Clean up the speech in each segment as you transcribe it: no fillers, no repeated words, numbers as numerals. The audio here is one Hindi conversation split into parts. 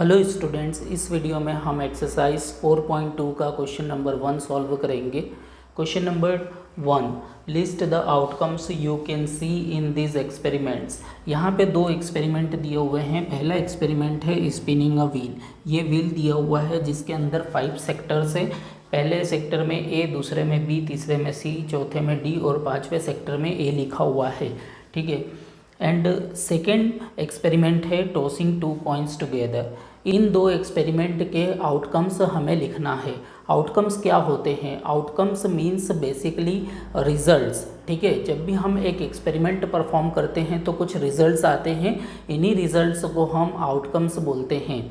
हेलो स्टूडेंट्स, इस वीडियो में हम एक्सरसाइज 4.2 का क्वेश्चन नंबर 1 सॉल्व करेंगे। Question number 1, list the outcomes you can see in this experiments. यहाँ पे दो एक्सपेरिमेंट दिए हुए हैं। पहला एक्सपेरिमेंट है स्पिनिंग अ व्हील। ये व्हील दिया हुआ है जिसके अंदर 5 सेक्टर्स है। पहले सेक्टर में ए, दूसरे में बी, तीसरे में सी, चौथे में डी और पाँचवें सेक्टर में ए लिखा हुआ है। ठीक है। एंड सेकेंड एक्सपेरिमेंट है टॉसिंग 2 कॉइन्स टुगेदर। इन दो एक्सपेरिमेंट के आउटकम्स हमें लिखना है। आउटकम्स क्या होते हैं? Outcomes means basically results. ठीक है, जब भी हम एक एक्सपेरिमेंट परफॉर्म करते हैं तो कुछ रिजल्ट्स आते हैं, इन्हीं रिजल्ट्स को हम आउटकम्स बोलते हैं।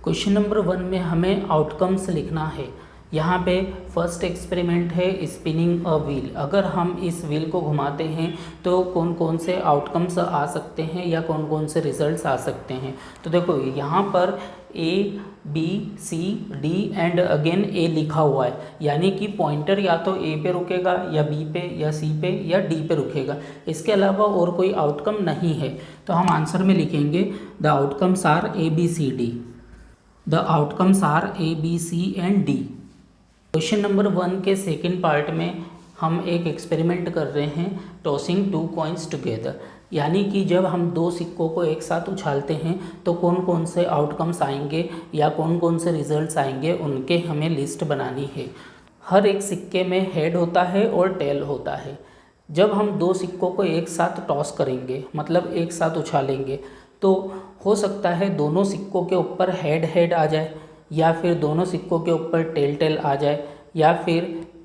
क्वेश्चन नंबर 1 में हमें आउटकम्स लिखना है। यहाँ पे फर्स्ट एक्सपेरिमेंट है स्पिनिंग अ व्हील। अगर हम इस व्हील को घुमाते हैं तो कौन कौन से आउटकम्स आ सकते हैं या कौन कौन से रिजल्ट्स आ सकते हैं। तो देखो यहाँ पर A, B, C, D and again A लिखा हुआ है, यानी कि पॉइंटर या तो ए पे रुकेगा या बी पे या सी पे या डी पे रुकेगा। इसके अलावा और कोई आउटकम नहीं है। तो हम आंसर में लिखेंगे the outcomes are A, B, C, D. The outcomes are A, B, C and D. Question number 1 के सेकेंड पार्ट में हम एक एक्सपेरिमेंट कर रहे हैं टॉसिंग 2 कॉइन्स टुगेदर, यानी कि जब हम दो सिक्कों को एक साथ उछालते हैं तो कौन कौन से आउटकम्स आएंगे या कौन कौन से रिजल्ट्स आएंगे, उनके हमें लिस्ट बनानी है। हर एक सिक्के में हेड होता है और टेल होता है। जब हम दो सिक्कों को एक साथ टॉस करेंगे, मतलब एक साथ उछालेंगे, तो हो सकता है दोनों सिक्कों के ऊपर हेड हेड आ जाए, या फिर दोनों सिक्कों के ऊपर टेल टेल आ जाए, या फिर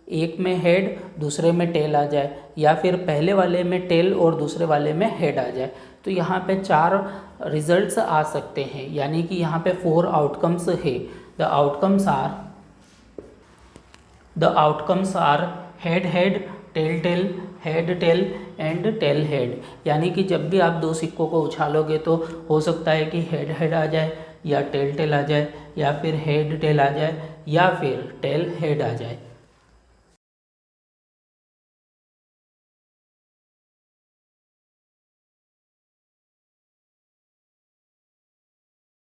एक में हेड दूसरे में टेल आ जाए, या फिर पहले वाले में टेल और दूसरे वाले में हेड आ जाए। तो यहाँ पे 4 रिजल्ट्स आ सकते हैं, यानी कि यहाँ पे 4 आउटकम्स है। The outcomes are head head, tail tail, head tail and tail head. यानी कि जब भी आप दो सिक्कों को उछालोगे तो हो सकता है कि हेड हेड आ जाए या टेल टेल आ जाए या फिर हेड टेल आ जाए या फिर टेल हेड आ जाए।